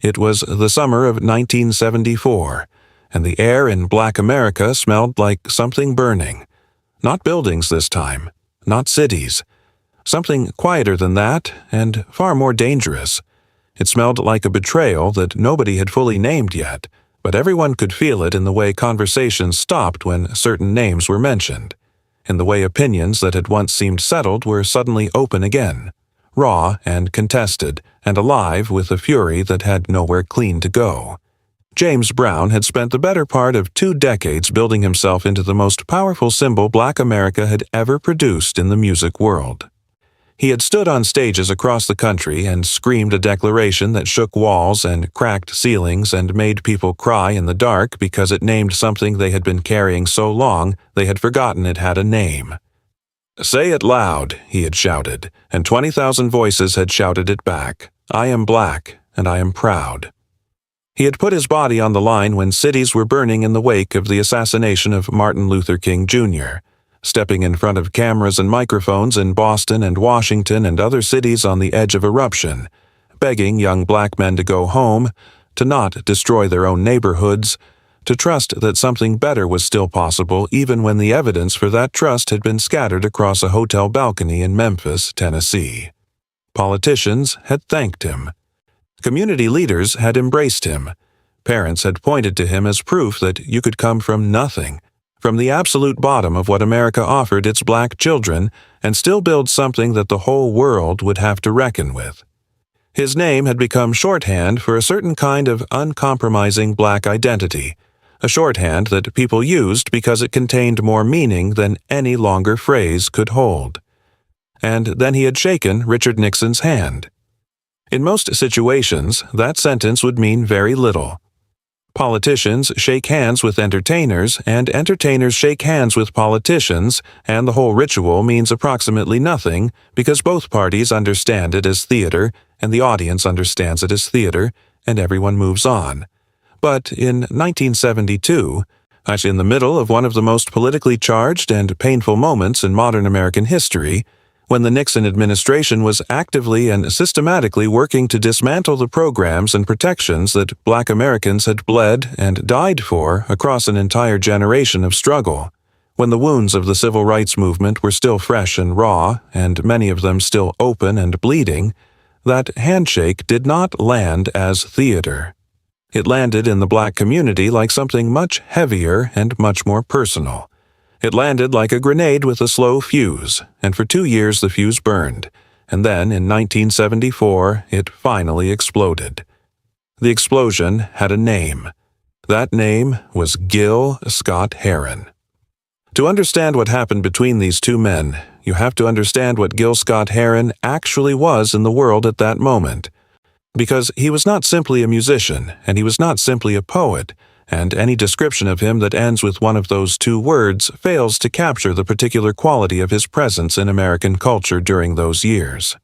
It was the summer of 1974, and the air in Black America smelled like something burning. Not buildings this time, not cities. Something quieter than that, and far more dangerous. It smelled like a betrayal that nobody had fully named yet, but everyone could feel it in the way conversations stopped when certain names were mentioned, in the way opinions that had once seemed settled were suddenly open again, raw and contested, and alive with a fury that had nowhere clean to go. James Brown had spent the better part of 2 decades building himself into the most powerful symbol Black America had ever produced in the music world. He had stood on stages across the country and screamed a declaration that shook walls and cracked ceilings and made people cry in the dark because it named something they had been carrying so long they had forgotten it had a name. "Say it loud," he had shouted, and 20,000 voices had shouted it back. "I am Black, and I am proud." He had put his body on the line when cities were burning in the wake of the assassination of Martin Luther King Jr., stepping in front of cameras and microphones in Boston and Washington and other cities on the edge of eruption, begging young Black men to go home, to not destroy their own neighborhoods, to trust that something better was still possible even when the evidence for that trust had been scattered across a hotel balcony in Memphis, Tennessee. Politicians had thanked him. Community leaders had embraced him. Parents had pointed to him as proof that you could come from nothing, from the absolute bottom of what America offered its Black children, and still build something that the whole world would have to reckon with. His name had become shorthand for a certain kind of uncompromising Black identity, a shorthand that people used because it contained more meaning than any longer phrase could hold. And then he had shaken Richard Nixon's hand. In most situations, that sentence would mean very little. Politicians shake hands with entertainers, and entertainers shake hands with politicians, and the whole ritual means approximately nothing because both parties understand it as theater, and the audience understands it as theater, and everyone moves on. But in 1972, actually in the middle of one of the most politically charged and painful moments in modern American history, when the Nixon administration was actively and systematically working to dismantle the programs and protections that Black Americans had bled and died for across an entire generation of struggle, when the wounds of the civil rights movement were still fresh and raw, and many of them still open and bleeding, that handshake did not land as theater. It landed in the Black community like something much heavier and much more personal. It landed like a grenade with a slow fuse, and for 2 years the fuse burned, and then in 1974 it finally exploded. The explosion had a name. That name was Gil Scott-Heron. To understand what happened between these two men, you have to understand what Gil Scott-Heron actually was in the world at that moment. Because he was not simply a musician, and he was not simply a poet, and any description of him that ends with one of those 2 words fails to capture the particular quality of his presence in American culture during those years.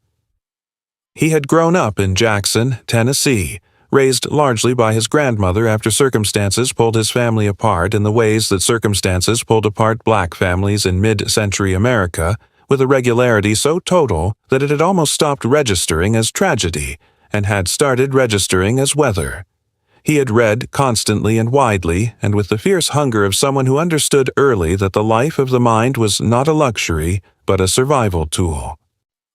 He had grown up in Jackson, Tennessee, raised largely by his grandmother after circumstances pulled his family apart in the ways that circumstances pulled apart Black families in mid-century America, with a regularity so total that it had almost stopped registering as tragedy and had started registering as weather. He had read constantly and widely, and with the fierce hunger of someone who understood early that the life of the mind was not a luxury, but a survival tool.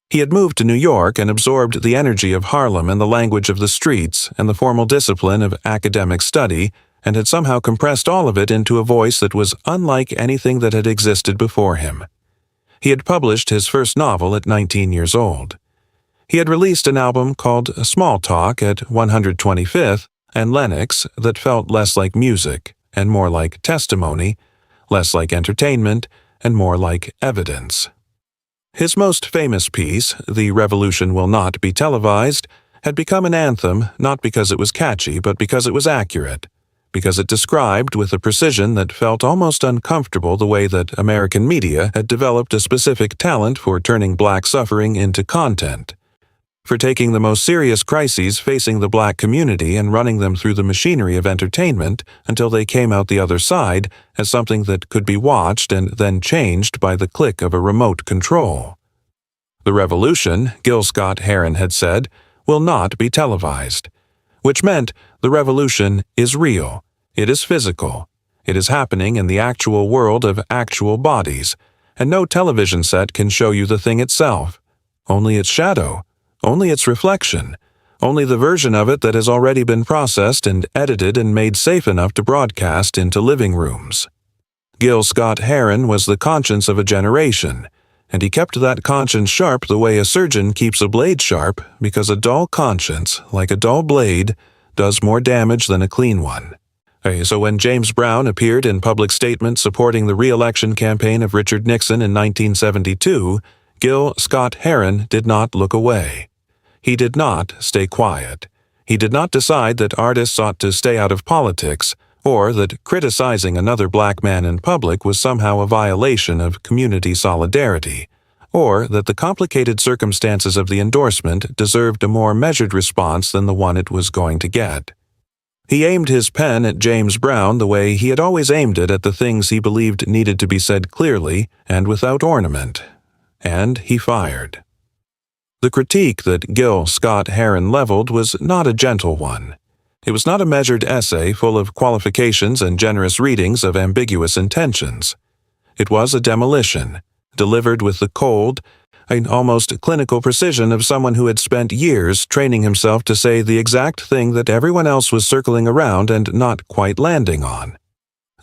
He had moved to New York and absorbed the energy of Harlem and the language of the streets and the formal discipline of academic study, and had somehow compressed all of it into a voice that was unlike anything that had existed before him. He had published his first novel at 19 years old. He had released an album called Small Talk at 125th, and Lenox that felt less like music and more like testimony, less like entertainment and more like evidence. His most famous piece, The Revolution Will Not Be Televised, had become an anthem not because it was catchy but because it was accurate, because it described with a precision that felt almost uncomfortable the way that American media had developed a specific talent for turning Black suffering into content, for taking the most serious crises facing the Black community and running them through the machinery of entertainment until they came out the other side as something that could be watched and then changed by the click of a remote control. The revolution, Gil Scott-Heron had said, will not be televised. which meant the revolution is real, it is physical, it is happening in the actual world of actual bodies, and no television set can show you the thing itself, only its shadow, only its reflection, only the version of it that has already been processed and edited and made safe enough to broadcast into living rooms. Gil Scott-Heron was the conscience of a generation, and he kept that conscience sharp the way a surgeon keeps a blade sharp, because a dull conscience, like a dull blade, does more damage than a clean one. So when James Brown appeared in public statements supporting the re-election campaign of Richard Nixon in 1972, Gil Scott-Heron did not look away. He did not stay quiet. He did not decide that artists ought to stay out of politics, or that criticizing another black man in public was somehow a violation of community solidarity, or that the complicated circumstances of the endorsement deserved a more measured response than the one it was going to get. He aimed his pen at James Brown the way he had always aimed it at the things he believed needed to be said clearly and without ornament, and he fired. The critique that Gil Scott-Heron leveled was not a gentle one. It was not a measured essay full of qualifications and generous readings of ambiguous intentions. It was a demolition, delivered with the cold, an almost clinical precision of someone who had spent years training himself to say the exact thing that everyone else was circling around and not quite landing on.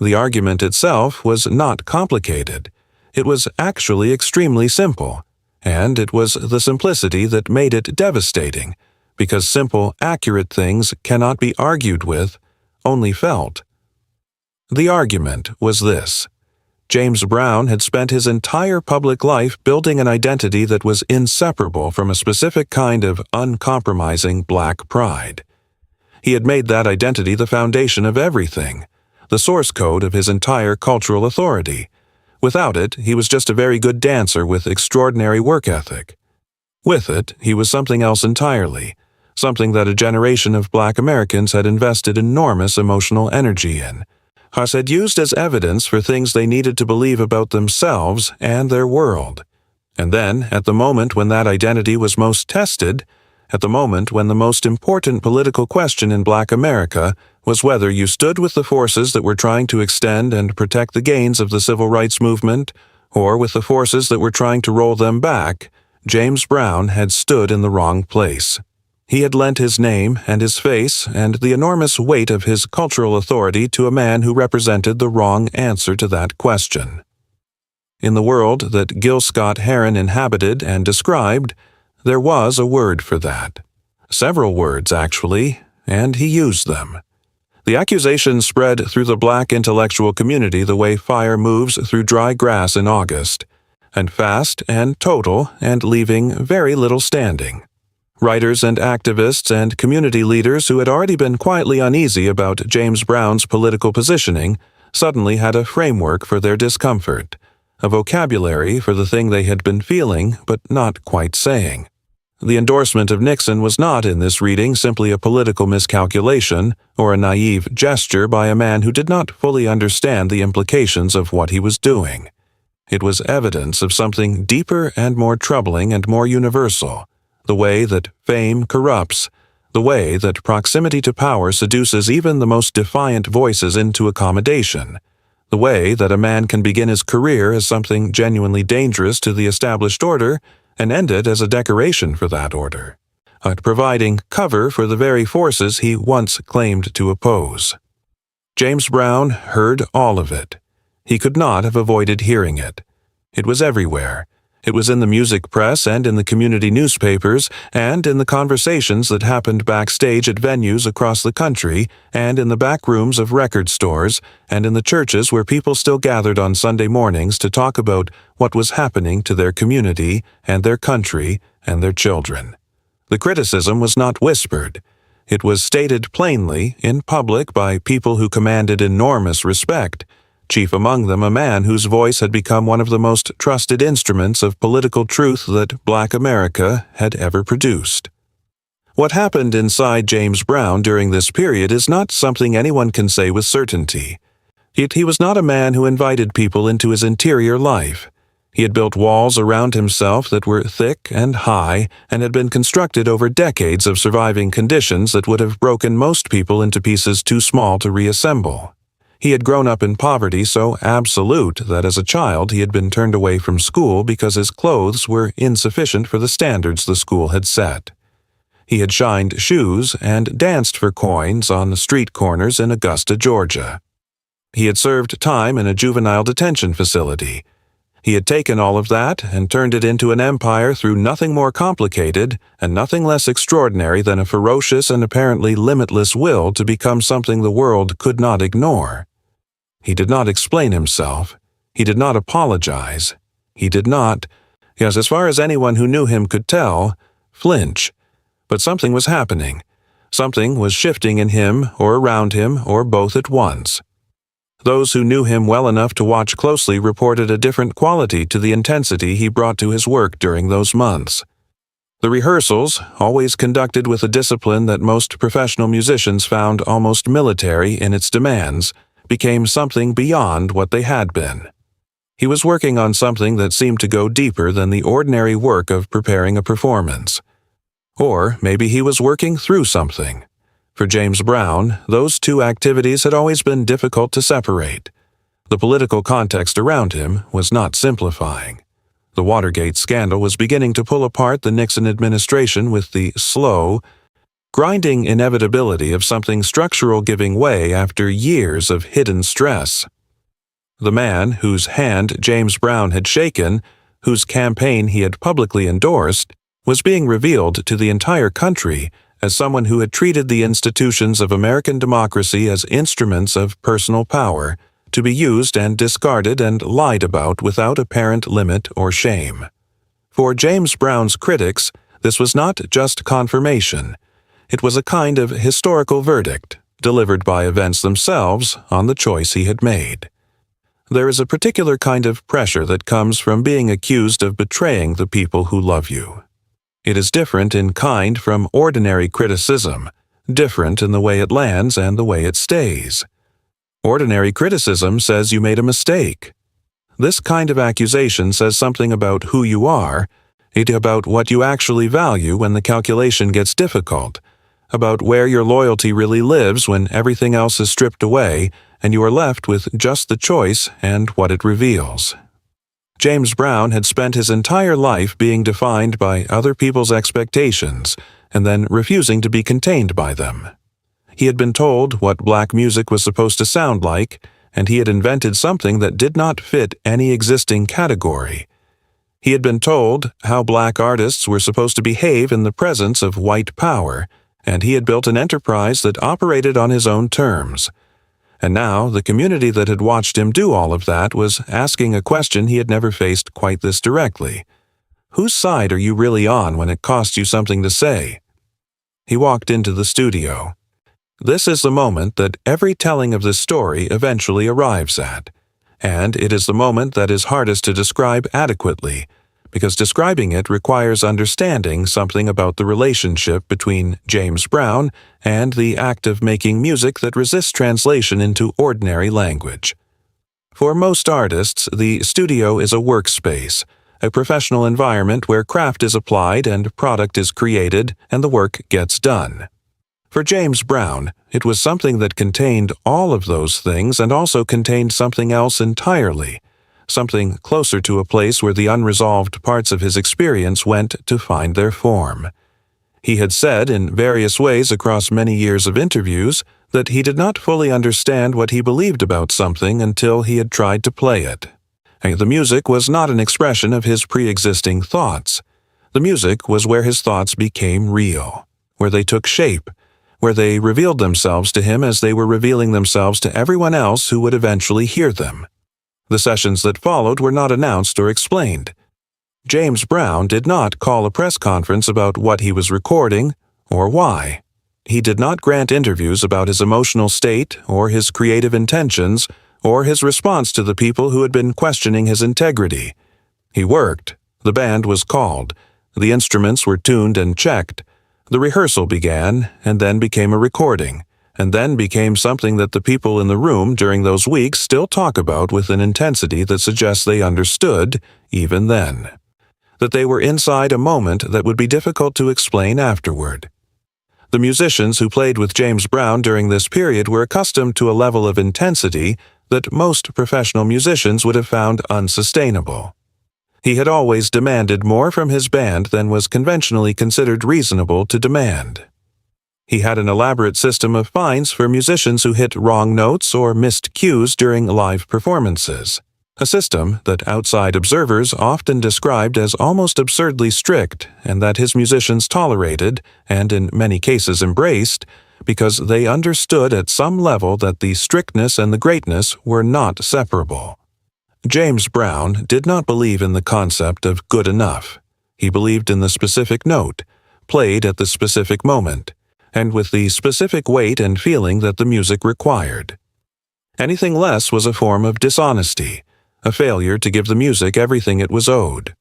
The argument itself was not complicated. It was actually extremely simple, and it was the simplicity that made it devastating, because simple, accurate things cannot be argued with, only felt. The argument was this: James Brown had spent his entire public life building an identity that was inseparable from a specific kind of uncompromising black pride. He had made that identity the foundation of everything, the source code of his entire cultural authority. Without it, he was just a very good dancer with extraordinary work ethic. With it, he was something else entirely, something that a generation of black Americans had invested enormous emotional energy in, had used as evidence for things they needed to believe about themselves and their world. And then, at the moment when that identity was most tested, at the moment when the most important political question in black America was whether you stood with the forces that were trying to extend and protect the gains of the civil rights movement, or with the forces that were trying to roll them back, James Brown had stood in the wrong place. He had lent his name and his face and the enormous weight of his cultural authority to a man who represented the wrong answer to that question. In the world that Gil Scott-Heron inhabited and described, there was a word for that. Several words, actually, and he used them. The accusation spread through the black intellectual community the way fire moves through dry grass in August, and fast and total and leaving very little standing. Writers and activists and community leaders who had already been quietly uneasy about James Brown's political positioning suddenly had a framework for their discomfort, a vocabulary for the thing they had been feeling but not quite saying. The endorsement of Nixon was not in this reading simply a political miscalculation or a naive gesture by a man who did not fully understand the implications of what he was doing. It was evidence of something deeper and more troubling and more universal. The way that fame corrupts, the way that proximity to power seduces even the most defiant voices into accommodation, the way that a man can begin his career as something genuinely dangerous to the established order and end it as a decoration for that order, providing cover for the very forces he once claimed to oppose. James Brown heard all of it. He could not have avoided hearing it. It was everywhere. It was in the music press and in the community newspapers and in the conversations that happened backstage at venues across the country and in the back rooms of record stores and in the churches where people still gathered on Sunday mornings to talk about what was happening to their community and their country and their children. The criticism was not whispered. It was stated plainly in public by people who commanded enormous respect, chief among them a man whose voice had become one of the most trusted instruments of political truth that Black America had ever produced. What happened inside James Brown during this period is not something anyone can say with certainty. He was not a man who invited people into his interior life. He had built walls around himself that were thick and high and had been constructed over decades of surviving conditions that would have broken most people into pieces too small to reassemble. He had grown up in poverty so absolute that as a child he had been turned away from school because his clothes were insufficient for the standards the school had set. He had shined shoes and danced for coins on the street corners in Augusta, Georgia. He had served time in a juvenile detention facility. He had taken all of that and turned it into an empire through nothing more complicated and nothing less extraordinary than a ferocious and apparently limitless will to become something the world could not ignore. He did not explain himself. He did not apologize. He did not, yes, as far as anyone who knew him could tell, flinch. But something was happening. Something was shifting in him or around him or both at once. Those who knew him well enough to watch closely reported a different quality to the intensity he brought to his work during those months. The rehearsals, always conducted with a discipline that most professional musicians found almost military in its demands, became something beyond what they had been. He was working on something that seemed to go deeper than the ordinary work of preparing a performance. Or maybe he was working through something. For James Brown, those two activities had always been difficult to separate. The political context around him was not simplifying. The Watergate scandal was beginning to pull apart the Nixon administration with the slow, grinding inevitability of something structural giving way after years of hidden stress. The man whose hand James Brown had shaken, whose campaign he had publicly endorsed, was being revealed to the entire country as someone who had treated the institutions of American democracy as instruments of personal power, to be used and discarded and lied about without apparent limit or shame. For James Brown's critics, this was not just confirmation. It was a kind of historical verdict, delivered by events themselves on the choice he had made. There is a particular kind of pressure that comes from being accused of betraying the people who love you. It is different in kind from ordinary criticism, different in the way it lands and the way it stays. Ordinary criticism says you made a mistake. This kind of accusation says something about who you are, about what you actually value when the calculation gets difficult, about where your loyalty really lives when everything else is stripped away and you are left with just the choice and what it reveals. James Brown had spent his entire life being defined by other people's expectations and then refusing to be contained by them. He had been told what black music was supposed to sound like, and he had invented something that did not fit any existing category. He had been told how black artists were supposed to behave in the presence of white power, and he had built an enterprise that operated on his own terms. And now the community that had watched him do all of that was asking a question he had never faced quite this directly. Whose side are you really on when it costs you something to say? He walked into the studio. This is the moment that every telling of this story eventually arrives at, and it is the moment that is hardest to describe adequately, because describing it requires understanding something about the relationship between James Brown and the act of making music that resists translation into ordinary language. For most artists, the studio is a workspace, a professional environment where craft is applied and product is created and the work gets done. For James Brown, it was something that contained all of those things and also contained something else entirely, something closer to a place where the unresolved parts of his experience went to find their form. He had said in various ways across many years of interviews that he did not fully understand what he believed about something until he had tried to play it. The music was not an expression of his pre-existing thoughts. The music was where his thoughts became real, where they took shape, where they revealed themselves to him as they were revealing themselves to everyone else who would eventually hear them. The sessions that followed were not announced or explained. James Brown did not call a press conference about what he was recording or why. He did not grant interviews about his emotional state or his creative intentions or his response to the people who had been questioning his integrity. He worked. The band was called. The instruments were tuned and checked. The rehearsal began and then became a recording, and then became something that the people in the room during those weeks still talk about with an intensity that suggests they understood, even then. That they were inside a moment that would be difficult to explain afterward. The musicians who played with James Brown during this period were accustomed to a level of intensity that most professional musicians would have found unsustainable. He had always demanded more from his band than was conventionally considered reasonable to demand. He had an elaborate system of fines for musicians who hit wrong notes or missed cues during live performances, a system that outside observers often described as almost absurdly strict and that his musicians tolerated, and in many cases embraced, because they understood at some level that the strictness and the greatness were not separable. James Brown did not believe in the concept of good enough. He believed in the specific note, played at the specific moment, and with the specific weight and feeling that the music required. Anything less was a form of dishonesty, a failure to give the music everything it was owed.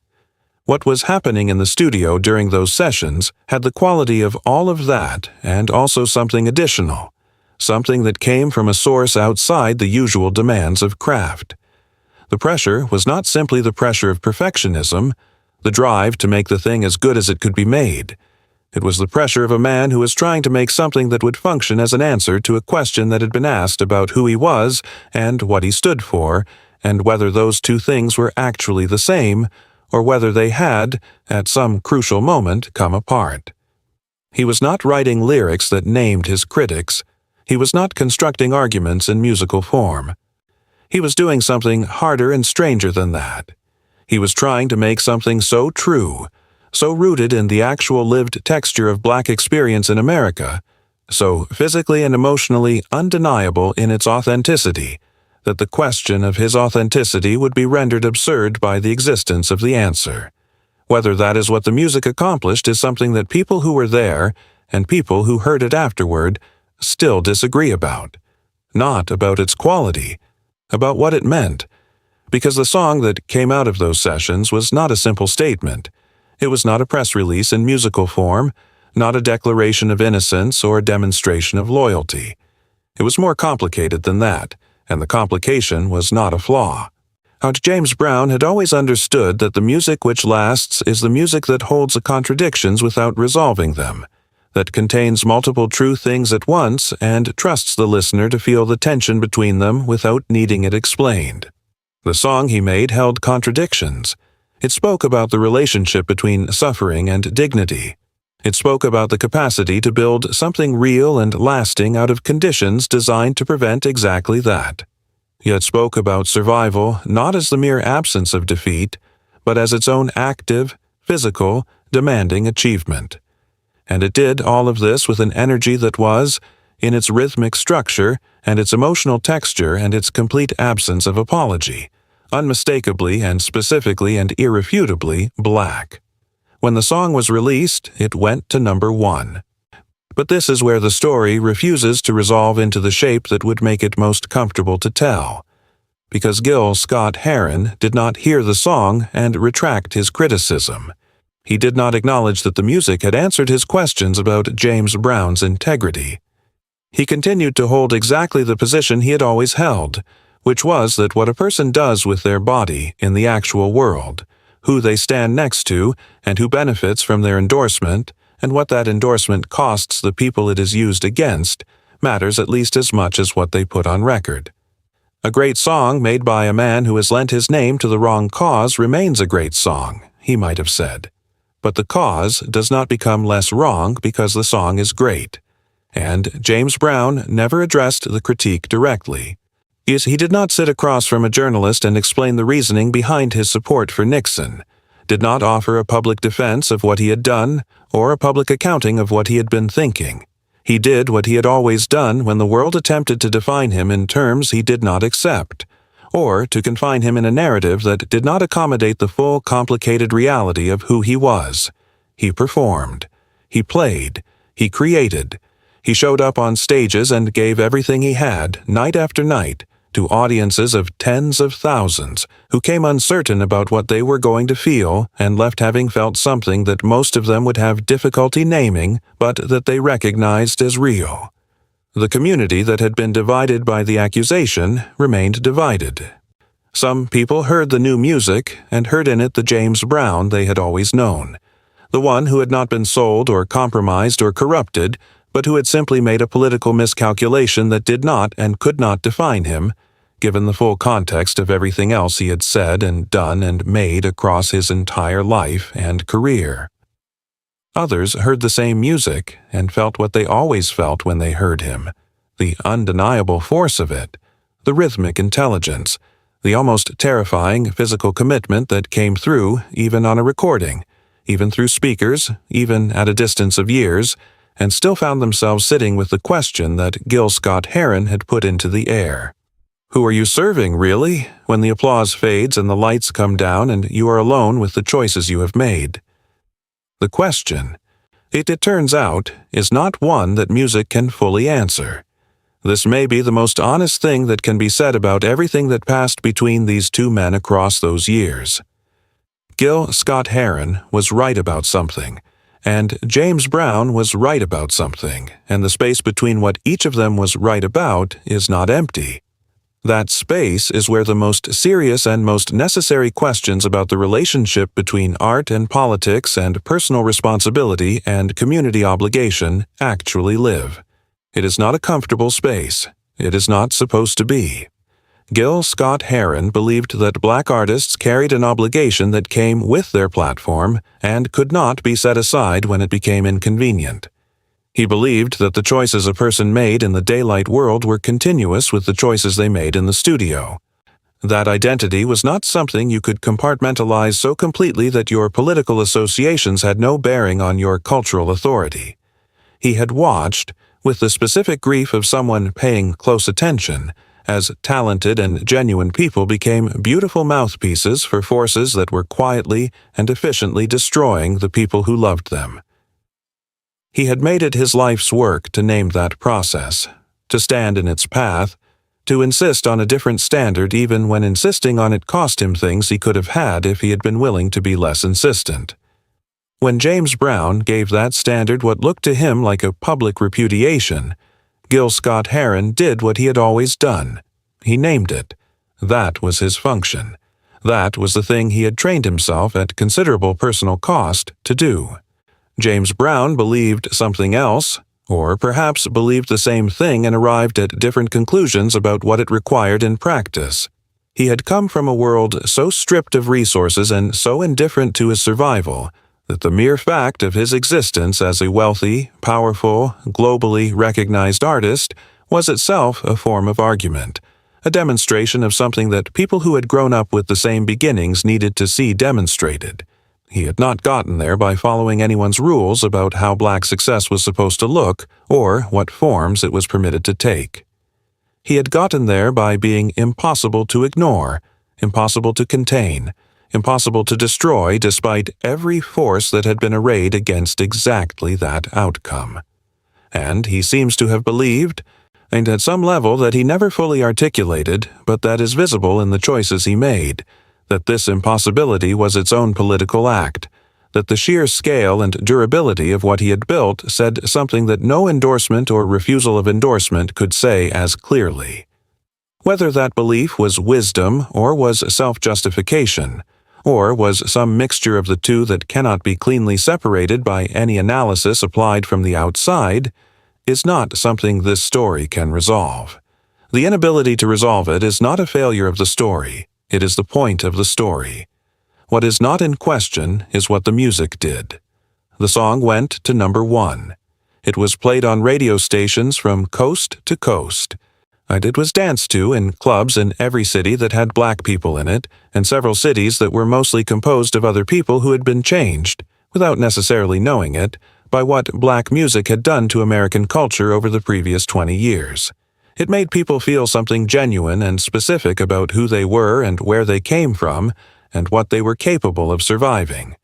What was happening in the studio during those sessions had the quality of all of that and also something additional, something that came from a source outside the usual demands of craft. The pressure was not simply the pressure of perfectionism, the drive to make the thing as good as it could be made. It was the pressure of a man who was trying to make something that would function as an answer to a question that had been asked about who he was and what he stood for, and whether those two things were actually the same, or whether they had, at some crucial moment, come apart. He was not writing lyrics that named his critics. He was not constructing arguments in musical form. He was doing something harder and stranger than that. He was trying to make something so true, so rooted in the actual lived texture of Black experience in America, so physically and emotionally undeniable in its authenticity, that the question of his authenticity would be rendered absurd by the existence of the answer. Whether that is what the music accomplished is something that people who were there, and people who heard it afterward, still disagree about. Not about its quality, about what it meant, because the song that came out of those sessions was not a simple statement. It was not a press release in musical form, not a declaration of innocence or a demonstration of loyalty. It was more complicated than that, and the complication was not a flaw. James Brown had always understood that the music which lasts is the music that holds the contradictions without resolving them, that contains multiple true things at once and trusts the listener to feel the tension between them without needing it explained. The song he made held contradictions. It spoke about the relationship between suffering and dignity. It spoke about the capacity to build something real and lasting out of conditions designed to prevent exactly that. Yet spoke about survival not as the mere absence of defeat, but as its own active, physical, demanding achievement. And it did all of this with an energy that was, in its rhythmic structure and its emotional texture and its complete absence of apology, unmistakably and specifically and irrefutably Black. When the song was released, it went to number 1. But this is where the story refuses to resolve into the shape that would make it most comfortable to tell, because Gil Scott-Heron did not hear the song and retract his criticism. He did not acknowledge that the music had answered his questions about James Brown's integrity. He continued to hold exactly the position he had always held, which was that what a person does with their body in the actual world, who they stand next to, and who benefits from their endorsement, and what that endorsement costs the people it is used against, matters at least as much as what they put on record. A great song made by a man who has lent his name to the wrong cause remains a great song, he might have said. But the cause does not become less wrong because the song is great. And James Brown never addressed the critique directly. He did not sit across from a journalist and explain the reasoning behind his support for Nixon, did not offer a public defense of what he had done or a public accounting of what he had been thinking. He did what he had always done when the world attempted to define him in terms he did not accept, or to confine him in a narrative that did not accommodate the full, complicated reality of who he was. He performed. He played. He created. He showed up on stages and gave everything he had, night after night, to audiences of tens of thousands who came uncertain about what they were going to feel and left having felt something that most of them would have difficulty naming, but that they recognized as real. The community that had been divided by the accusation remained divided. Some people heard the new music and heard in it the James Brown they had always known, the one who had not been sold or compromised or corrupted, but who had simply made a political miscalculation that did not and could not define him, given the full context of everything else he had said and done and made across his entire life and career. Others heard the same music and felt what they always felt when they heard him, the undeniable force of it, the rhythmic intelligence, the almost terrifying physical commitment that came through even on a recording, even through speakers, even at a distance of years, and still found themselves sitting with the question that Gil Scott-Heron had put into the air. Who are you serving, really, when the applause fades and the lights come down and you are alone with the choices you have made? The question, it turns out, is not one that music can fully answer. This may be the most honest thing that can be said about everything that passed between these two men across those years. Gil Scott-Heron was right about something, and James Brown was right about something, and the space between what each of them was right about is not empty. That space is where the most serious and most necessary questions about the relationship between art and politics and personal responsibility and community obligation actually live. It is not a comfortable space. It is not supposed to be. Gil Scott-Heron believed that black artists carried an obligation that came with their platform and could not be set aside when it became inconvenient. He believed that the choices a person made in the daylight world were continuous with the choices they made in the studio. That identity was not something you could compartmentalize so completely that your political associations had no bearing on your cultural authority. He had watched, with the specific grief of someone paying close attention, as talented and genuine people became beautiful mouthpieces for forces that were quietly and efficiently destroying the people who loved them. He had made it his life's work to name that process, to stand in its path, to insist on a different standard even when insisting on it cost him things he could have had if he had been willing to be less insistent. When James Brown gave that standard what looked to him like a public repudiation, Gil Scott-Heron did what he had always done. He named it. That was his function. That was the thing he had trained himself at considerable personal cost to do. James Brown believed something else, or perhaps believed the same thing and arrived at different conclusions about what it required in practice. He had come from a world so stripped of resources and so indifferent to his survival that the mere fact of his existence as a wealthy, powerful, globally recognized artist was itself a form of argument, a demonstration of something that people who had grown up with the same beginnings needed to see demonstrated. He had not gotten there by following anyone's rules about how black success was supposed to look or what forms it was permitted to take. He had gotten there by being impossible to ignore, impossible to contain, impossible to destroy despite every force that had been arrayed against exactly that outcome. And he seems to have believed, and at some level that he never fully articulated, but that is visible in the choices he made, that this impossibility was its own political act, that the sheer scale and durability of what he had built said something that no endorsement or refusal of endorsement could say as clearly. Whether that belief was wisdom or was self-justification, or was some mixture of the two that cannot be cleanly separated by any analysis applied from the outside, is not something this story can resolve. The inability to resolve it is not a failure of the story. It is the point of the story. What is not in question is what the music did. The song went to number 1. It was played on radio stations from coast to coast, and it was danced to in clubs in every city that had black people in it, and several cities that were mostly composed of other people who had been changed, without necessarily knowing it, by what black music had done to American culture over the previous 20 years. It made people feel something genuine and specific about who they were and where they came from and what they were capable of surviving.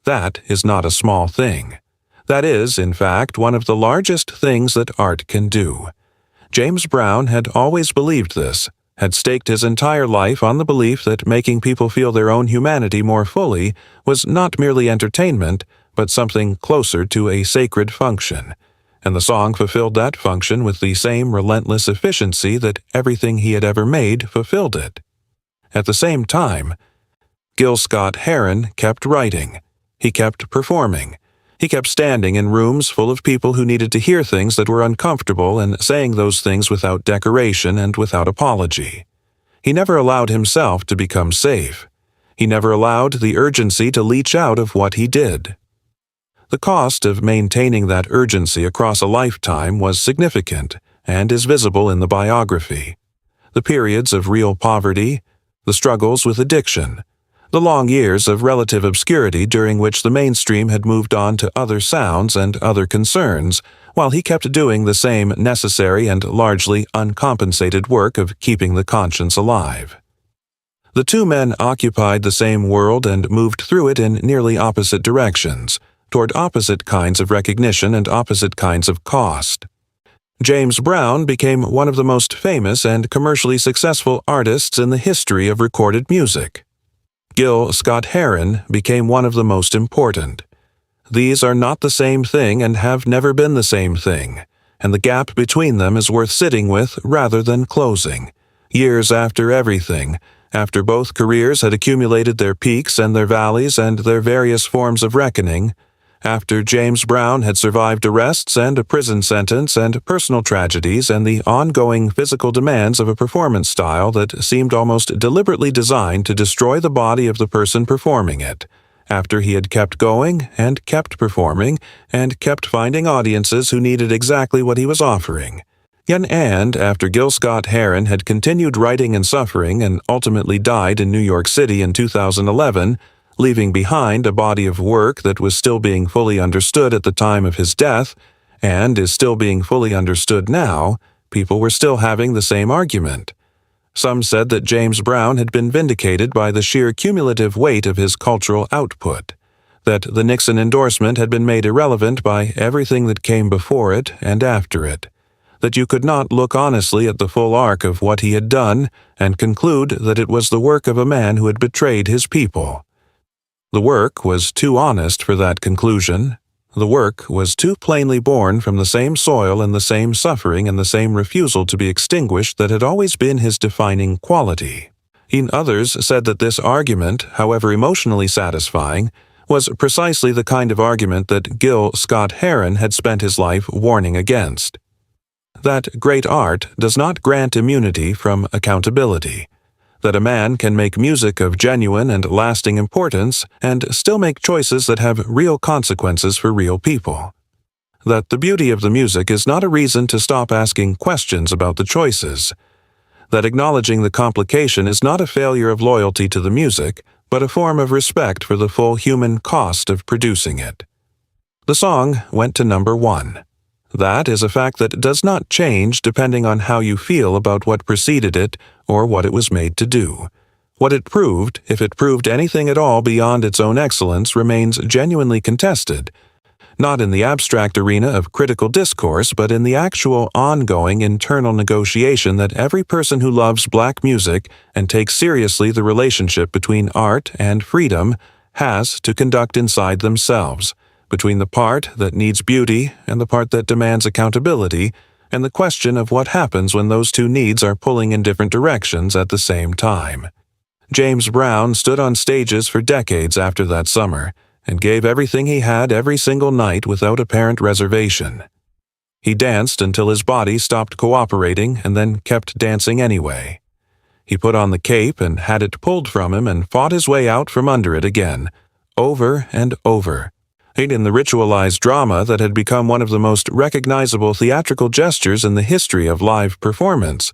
That is not a small thing. That is, in fact, one of the largest things that art can do. James Brown had always believed this, had staked his entire life on the belief that making people feel their own humanity more fully was not merely entertainment, but something closer to a sacred function. and the song fulfilled that function with the same relentless efficiency that everything he had ever made fulfilled it. At the same time, Gil Scott-Heron kept writing. He kept performing. He kept standing in rooms full of people who needed to hear things that were uncomfortable and saying those things without decoration and without apology. He never allowed himself to become safe. He never allowed the urgency to leach out of what he did. The cost of maintaining that urgency across a lifetime was significant and is visible in the biography. The periods of real poverty, the struggles with addiction, the long years of relative obscurity during which the mainstream had moved on to other sounds and other concerns, while he kept doing the same necessary and largely uncompensated work of keeping the conscience alive. The two men occupied the same world and moved through it in nearly opposite directions, toward opposite kinds of recognition and opposite kinds of cost. James Brown became one of the most famous and commercially successful artists in the history of recorded music. Gil Scott-Heron became one of the most important. These are not the same thing and have never been the same thing, and the gap between them is worth sitting with rather than closing. Years after everything, after both careers had accumulated their peaks and their valleys and their various forms of reckoning, after James Brown had survived arrests and a prison sentence and personal tragedies and the ongoing physical demands of a performance style that seemed almost deliberately designed to destroy the body of the person performing it, after he had kept going and kept performing and kept finding audiences who needed exactly what he was offering, and after Gil Scott-Heron had continued writing and suffering and ultimately died in New York City in 2011, leaving behind a body of work that was still being fully understood at the time of his death, and is still being fully understood now, people were still having the same argument. Some said that James Brown had been vindicated by the sheer cumulative weight of his cultural output, that the Nixon endorsement had been made irrelevant by everything that came before it and after it, that you could not look honestly at the full arc of what he had done and conclude that it was the work of a man who had betrayed his people. The work was too honest for that conclusion. The work was too plainly born from the same soil and the same suffering and the same refusal to be extinguished that had always been his defining quality. Others said that this argument, however emotionally satisfying, was precisely the kind of argument that Gil Scott-Heron had spent his life warning against. That great art does not grant immunity from accountability. That a man can make music of genuine and lasting importance and still make choices that have real consequences for real people. That the beauty of the music is not a reason to stop asking questions about the choices. That acknowledging the complication is not a failure of loyalty to the music, but a form of respect for the full human cost of producing it. The song went to number 1. That is a fact that does not change depending on how you feel about what preceded it or what it was made to do. What it proved, if it proved anything at all beyond its own excellence, remains genuinely contested, not in the abstract arena of critical discourse, but in the actual ongoing internal negotiation that every person who loves black music and takes seriously the relationship between art and freedom has to conduct inside themselves, between the part that needs beauty and the part that demands accountability, and the question of what happens when those two needs are pulling in different directions at the same time. James Brown stood on stages for decades after that summer, and gave everything he had every single night without apparent reservation. He danced until his body stopped cooperating and then kept dancing anyway. He put on the cape and had it pulled from him and fought his way out from under it again, over and over, in the ritualized drama that had become one of the most recognizable theatrical gestures in the history of live performance,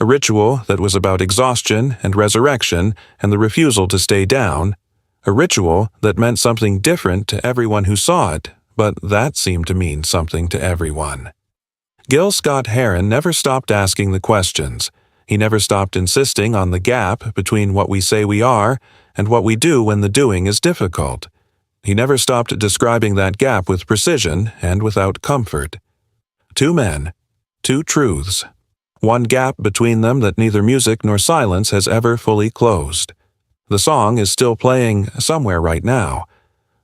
a ritual that was about exhaustion and resurrection and the refusal to stay down, a ritual that meant something different to everyone who saw it, but that seemed to mean something to everyone. Gil Scott-Heron never stopped asking the questions. He never stopped insisting on the gap between what we say we are and what we do when the doing is difficult. He never stopped describing that gap with precision and without comfort. Two men, two truths, one gap between them that neither music nor silence has ever fully closed. The song is still playing somewhere right now.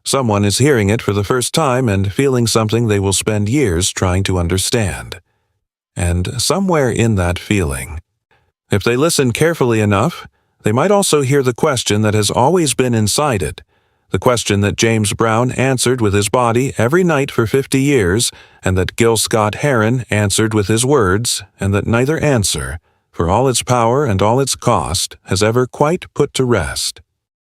Someone is hearing it for the first time and feeling something they will spend years trying to understand. And somewhere in that feeling, if they listen carefully enough, they might also hear the question that has always been inside it, the question that James Brown answered with his body every night for 50 years, and that Gil Scott-Heron answered with his words, and that neither answer, for all its power and all its cost, has ever quite put to rest.